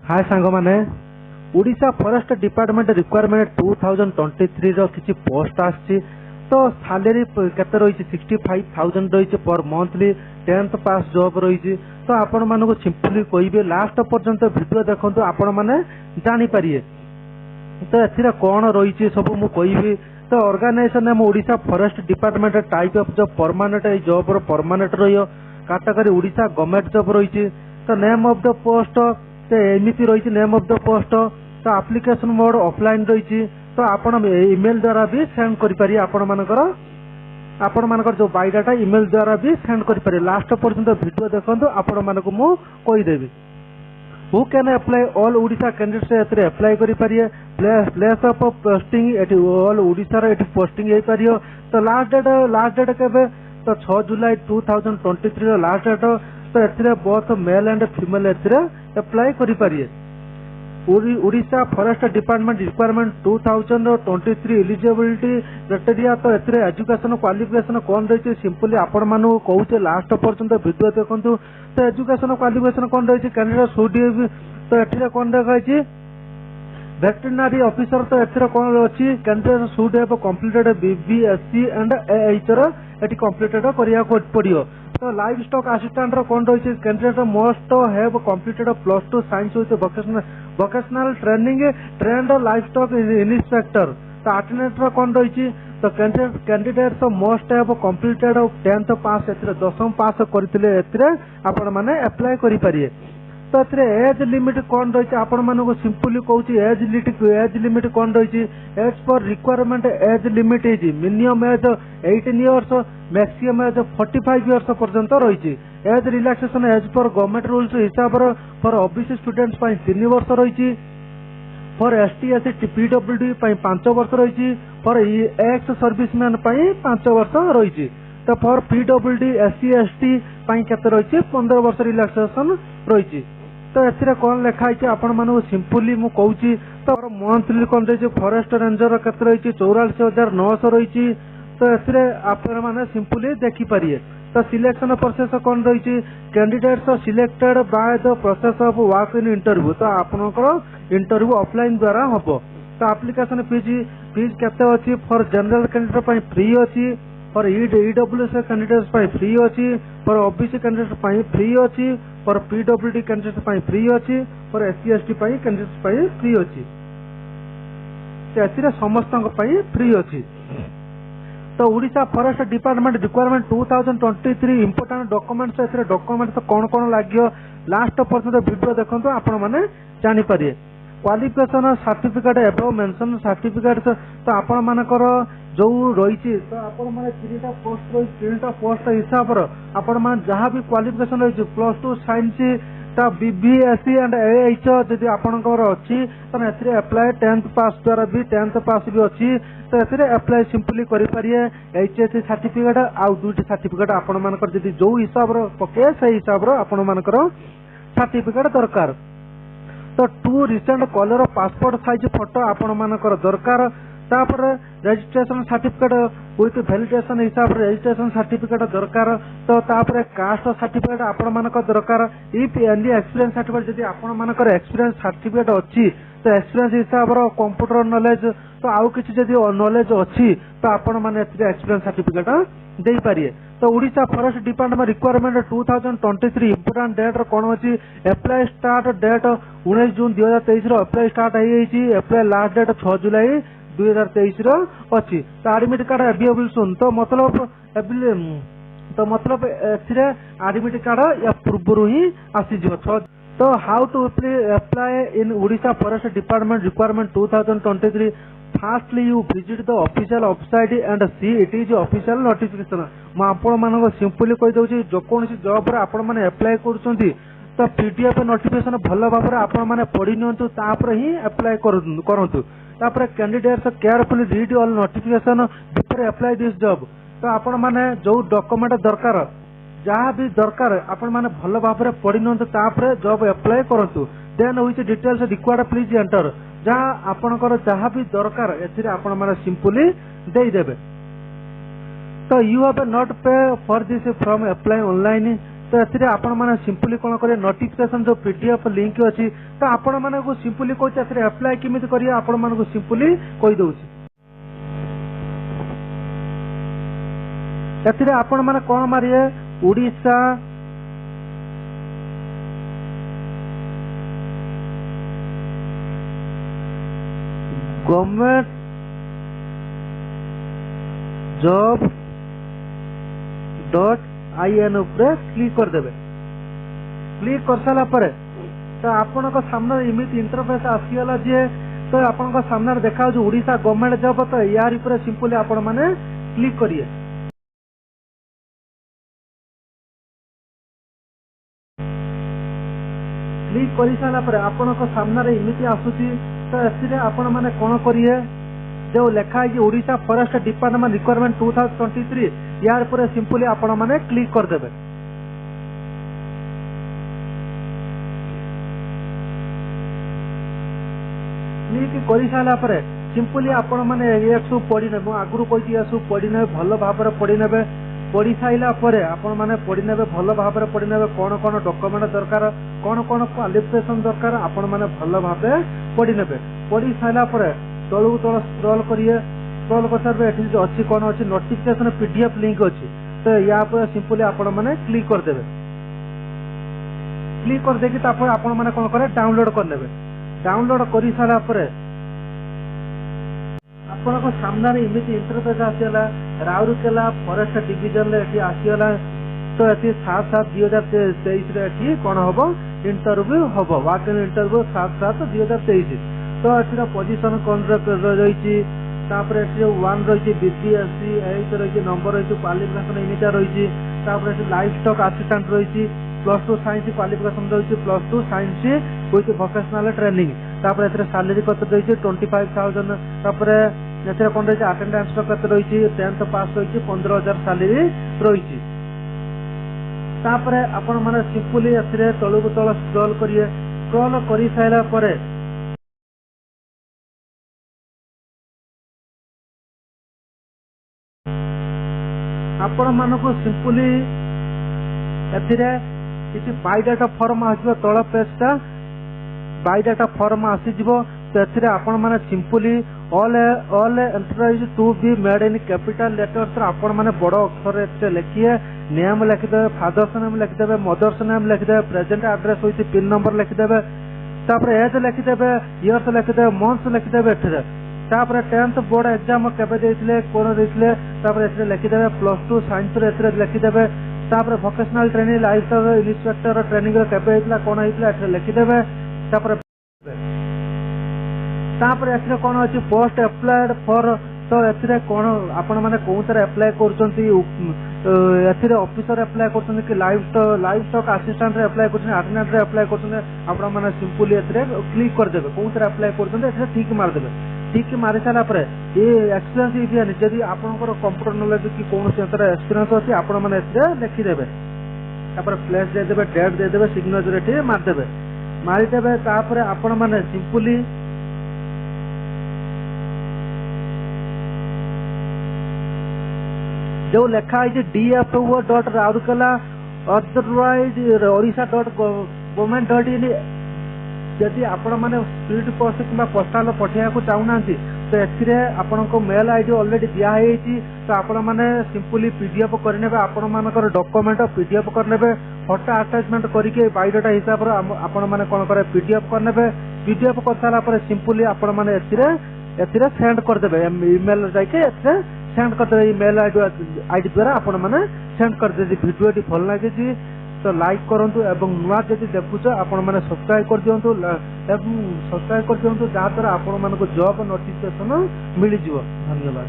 हाय सांग माने Odisha forest department requirement 2023 रो किछि पोस्ट आछि तो सैलरी केते रही 65,000 रही पर मंथली 10th पास जॉब रही तो आपण मानको सिंपली कहबे लास्ट पर्यंत वीडियो देखंतु आपण माने जानि पारिए तो एथिरा कोन रही सब मु कहबी तो ऑर्गेनाइजेशन हम Odisha forest department type of job permanent job रो परमानेंट रहियो कैटेगरी ओडिशा गवर्नमेंट जॉब रही तो नेम ऑफ द पोस्ट एमती रही नेम ऑफ द पोस्ट तो एप्लिकेशन मोड ऑफलाइन रही तो आपण ईमेल द्वारा भी सेंड करि पारि आपण मानकर जो बायोडाटा ईमेल द्वारा भी सेंड करि पारि लास्ट पर्यंत वीडियो देखंतु आपण मानको मु कहि देबी who can apply all Odisha candidates एतरे अप्लाई करि पारिए प्लेस ऑफ पोस्टिंग एटी ऑल ओडिशा रे एटी पोस्टिंग हे पारियो तो लास्ट डेट केबे तो 6 जुलाई 2023 रो लास्ट डेट तो एथिरे बोथ मेल एंड फीमेल एथिरे अप्लाई करि पारिए Odisha forest department requirement 2023 eligibility criteria तो एथिरे एजुकेशन क्वालिफिकेशन कोन रही सिंपली आपण मानु कहूचे लास्ट पर्यंत वीडियो देखंतु तो एजुकेशन क्वालिफिकेशन कोन रही कैंडिडेट शुड तो एथिरे कोन रही वेटरनरी ऑफिसर तो एथिरे कोन अछि candidate should have completed BVSc and AH रो एटी कंप्लीटेड करिया पड़ियो तो लाइव स्टॉक असिस्टेंट रो कोन रही candidate must have completed +2 science with vocational training trained live stock inspector तो अटेंडेंट रो कोन रही तो candidate must have completed 10th pass एथिरे 10th पास करथिले एथिरे आपण माने अप्लाई करि पारिए तो एथिरे एज लिमिट कोन रही आपण मानको सिंपली कहूची एज लिमिट कोन रही as per requirement age limit is minimum age 18 years maximum age 45 years पर्यंत रही age relaxation as per government rules हिसाब फॉर ओबीसी स्टूडेंट्स 3 वर्ष रही फॉर एसटी एससी पीडब्ल्यूडी 5 वर्ष रही फॉर एक्स सर्विसमैन 5 वर्ष रही तो फॉर पीडब्ल्यूडी एससी एसटी केते रही 15 वर्ष रिलैक्सेशन रही तो एथिरे कौन लिखाई आपण मानू सिंपली मु कहूची तो मंथली कौन रही फॉरेस्ट रेंजर केते रही 84,900 रही तो एथिरे आपण माने सिंपली देखि पारिए तो सिलेक्शन प्रोसेस कौन रही candidates selected by the process of work in interview तो आपनकर इंटरव्यू ऑफलाइन द्वारा हबो तो एप्लिकेशन फीस केते अछि फॉर जनरल कैंडिडेट पई फ्री अछि फॉर ईडब्ल्यूएस कैंडिडेट्स पई फ्री अछि फॉर ओबीसी कैंडिडेट्स पई फ्री अछि फॉर पीडब्ल्यूडी कैंडिडेट्स पई फ्री अछि फॉर एससी एसटी पई कैंडिडेट्स पई फ्री अछि एथिरे समस्तक पई फ्री अछि तो Odisha forest department requirement 2023 important documents एथिरे डॉक्यूमेंट्स कोन कोन लागियो लास्ट पर्यंत वीडियो देखंतु आपण माने जानि पारिए qualification certificate above mention certificate तो आपण मानकर जो रही तो आपण माने 3टा पोस्ट रही 3टा पोस्ट हिसाब रो आपण मान जहां भी क्वालिफिकेशन रही +2 साइंस ता बीबीएससी एंड एएच जदि आपणकर अछि त एथिरे अप्लाई 10th पास द्वारा भी 10th पास भी अछि तो एथिरे अप्लाई सिंपली करि पारिए एचएससी सर्टिफिकेट आ दुटी सर्टिफिकेट आपण मानकर जदि जो हिसाब रो पके से हिसाब रो आपण मानकर सर्टिफिकेट दरकार तो 2 recent colour passport size photo आपण मानकर दरकार तापर रजिस्ट्रेशन सर्टिफिकेट विथ वैलिडेशन हिसाब रे रजिस्ट्रेशन सर्टिफिकेट दरकार तो तापर कास्ट सर्टिफिकेट आपण मानक दरकार इफ एनी एक्सपीरियंस सर्टिफिकेट जदि आपण मानकर एक्सपीरियंस सर्टिफिकेट अछि तो एक्सपीरियंस हिसाब रो कंप्यूटर नॉलेज तो आउ किछि जदि नॉलेज अछि तो आपण माने एथिरे एक्सपीरियंस सर्टिफिकेट देई पारिए तो Odisha forest department requirement 2023 important date रो कोन अछि अप्लाई स्टार्ट डेट 19 जून 2023 रो अप्लाई स्टार्ट होई छि अप्लाई लास्ट डेट 6 जुलाई 2023 रो अछि तो एडमिट कार्ड अवेलेबल सुन तो मतलब एथिरे एडमिट कार्ड या पूर्वरु ही आसी जिवो तो how to apply in Odisha forest department requirement 2023 firstly you visit the official website and see it is official notification म आपण मानको सिंपली कहि दउची जो कोनसी जॉब रे आपण माने अप्लाई करछंती तो पीडीएफ नोटिफिकेशन भलो भाबरे आपण माने पढि नियंतु तापर ही अप्लाई करंतु तापर candidates carefully read all notification before apply this job तो आपण माने जो डॉक्यूमेंट दरकार जहाँ भी दरकार आपण माने भलो भाबरे पढि नियंतु तापर जॉब अप्लाई करंतु then which details required please enter जहाँ आपणकर जहाँ भी दरकार एथिरे आपण माने सिंपली देई देबे तो यू हैव नॉट पे for this from apply online तो एथिरे आपण माने सिंपली कोन करे नोटिफिकेशन जो पीडीएफ लिंक अछि तो आपण माने को सिंपली कोइ एथिरे अप्लाई किमित करिया आपण माने को सिंपली कोइ दउछि। एथिरे आपण माने कोन मारिए ओडिशा गवर्नमेंट जॉब .in उपरे क्लिक कर देबे। क्लिक कर साला परे तो आपण को सामने इमित इंटरफेस आसीगला जे तो आपण को सामने देखा जो ओडिशा गवर्नमेंट जॉब तो यार ऊपर सिंपली आपण माने क्लिक करिए। क्लिक कर साला परे आपण को सामने इमित आसुची तो एथिरे आपण माने कोन करिए जो लेखा है ओडिशा फॉरेस्ट डिपार्टमेंट रिक्वायरमेंट 2023 यार पर सिंपली आपण माने क्लिक कर देबे। क्लिक कर साला पर सिंपली आपण माने ये सब पढ़ी नेबो आगुरु कोइ ये सब पढ़ी ने भलो भाबरे पढ़ी नेबे। पढ़ी साइला परे आपण माने पढ़ी नेबे भलो भाबरे पढ़ी नेबे कोन कोन डॉक्यूमेंट दरकार कोन कोन क्वालिफिकेशन दरकार आपण माने भलो भाबे पढ़ी नेबे। पढ़ी साइला परे तलू तल स्क्रॉल करिए। स्क्रॉल कर सारे एठी जो अछि कोन अछि नोटिफिकेशन पीडीएफ लिंक अछि तो या पर सिंपली आपण माने क्लिक कर देबे। क्लिक कर देकी तापर आपण माने कोन करे डाउनलोड कर लेबे। डाउनलोड करि साला परे आपण को सामने इमित इंटरफेस आसीला राउरकेला फॉरेस्ट डिवीजन ले एठी आसीला तो एठी 7/7/2023 रे एठी कोन होबो इंटरव्यू होबो वाक इन इंटरव्यू 7/7/2023 तो एठी पोजीशन कोन रही तापर एठी 1 रही बीपीएससी 8 रही नंबर रही क्वालिफिकेशन इमिटा रही तापर एठी लाइफ स्टॉक असिस्टेंट रही +2 साइंस क्वालिफिकेशन रही +2 साइंस विथ वोकेशनल ट्रेनिंग तापर एथे सैलरी कत रही 25,000 तापर एथे कोन रही अटेंडेंस कत रही 10th पास रही 15,000 सैलरी रही। तापर आपण माने सिंपली एथे तळु तळ स्क्रॉल करिए। स्क्रॉल करि साइला परे आपण मानको सिंपली एथिरे किसी बायोडाटा फॉर्म आसीबो तळ पेजटा बायोडाटा फॉर्म आसी जिवो तो एथिरे आपण माने simply all enterprise to be made in capital letters आपण माने बड़ अक्षर एथे लिखिए नेम लिखि देबे फादर्स नेम लिखि देबे मदर्स नेम लिखि देबे प्रेजेंट एड्रेस होइछि पिन नंबर लिखि देबे तापर एज लिखि देबे इयर्स लिखि देबे मंथ्स लिखि देबे एथिरे तापर 10th बोर्ड एग्जाम केबे देथिले कोन देथिले तापर एथिरे लिखि देबे +2 साइंस रे एथिरे लिखि देबे तापर vocational training life inspector training रे केबे हेतला कोन हेतला एथिरे लिखि देबे तापर एथिरे कोन अछि पोस्ट अप्लाइड फॉर तो एथिरे कोन आपण माने कोउतरे अप्लाई करचंती एथिरे ऑफिसर अप्लाई करचंती कि लाइफ स्टॉक असिस्टेंट रे अप्लाई करचंती अटेंडेंट रे अप्लाई करचंती आपण माने सिंपली एथिरे क्लिक कर देबे कोउतरे अप्लाई करचंती एथिरे ठीक मार देबे। ठीक मारी सारा पर ये एक्सपीरियंस इबियन जदी आपनकर कंप्यूटर नॉलेज कि कोन सेंटर एक्सपीरियंस अछि आपण माने एथिरे लिखि देबे तापर प्लेस दे देबे डेट दे देबे सिग्नेचर एठी मार देबे मारी देबे तापर आपण माने सिंपली जो लिखा है dfo.raurkela otherwise odisha.government.in जदि आपण माने स्पीड पोस्ट किंबा पोस्टाल पठिया को चाहूना तो एथिरे आपण को मेल आईडी ऑलरेडी दिया है तो आपण माने सिंपली पीडीएफ करनेबे आपण मानकर डॉक्यूमेंट पीडीएफ करनेबे फोटो अटैचमेंट करके बायोडाटा हिसाब रे आपण माने कोन करे पीडीएफ करनेबे पीडीएफ कर साला पर सिंपली आपण माने एथिरे सेंड कर देबे ईमेल जाके एथिरे सेंड कर देबे ईमेल आईडी द्वारा आपण माने सेंड कर दे। वीडियो टी भल लागे तो लाइक करंतु एवं नुआ जदि देखुछ आपण माने सब्सक्राइब कर दियंतु एवं सब्सक्राइब कर दियंतु जहा द्वारा आपण मानको जॉब नोटिफिकेशन मिल जिवो। धन्यवाद।